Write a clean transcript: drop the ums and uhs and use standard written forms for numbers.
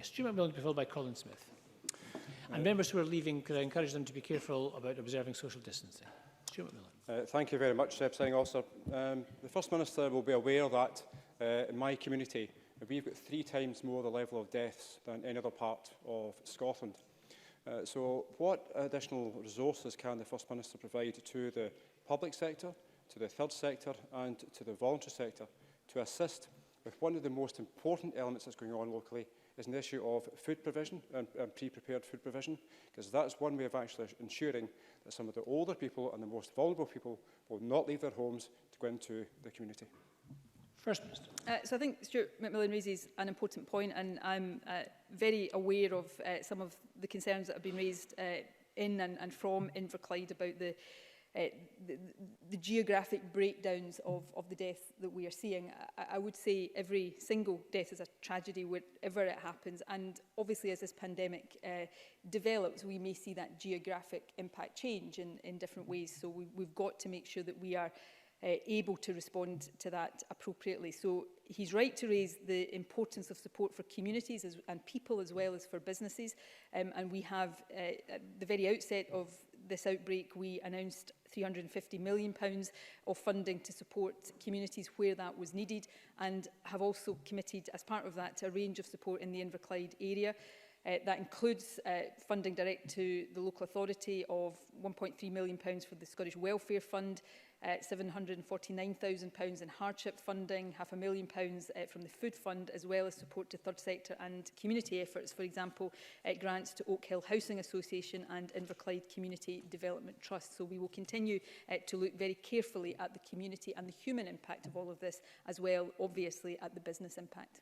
Stuart McMillan to be followed by Colin Smith. And members who are leaving, could I encourage them to be careful about observing social distancing? Stuart McMillan. Thank you very much, Presiding Officer. The First Minister will be aware that in my community we've got 3 times more the level of deaths than any other part of Scotland. So what additional resources can the First Minister provide to the public sector, to the third sector and to the voluntary sector to assist with one of the most important elements that's going on locally is an issue of food provision and pre-prepared food provision, because that's one way of actually ensuring that some of the older people and the most vulnerable people will not leave their homes to go into the community. First Minister. So I think Stuart McMillan raises an important point, and I'm very aware of some of the concerns that have been raised in and from Inverclyde about the geographic breakdowns of the death that we are seeing. I would say every single death is a tragedy wherever it happens, and obviously as this pandemic develops, we may see that geographic impact change in different ways. So we've got to make sure that we are able to respond to that appropriately. So he's right to raise the importance of support for communities and people as well as for businesses. And we have, at the very outset of this outbreak, we announced £350 million of funding to support communities where that was needed, and have also committed as part of that to a range of support in the Inverclyde area. That includes funding direct to the local authority of £1.3 million for the Scottish Welfare Fund, £749,000 in hardship funding, £500,000 from the Food Fund, as well as support to third sector and community efforts, for example, grants to Oak Hill Housing Association and Inverclyde Community Development Trust. So we will continue to look very carefully at the community and the human impact of all of this, as well, obviously, at the business impact.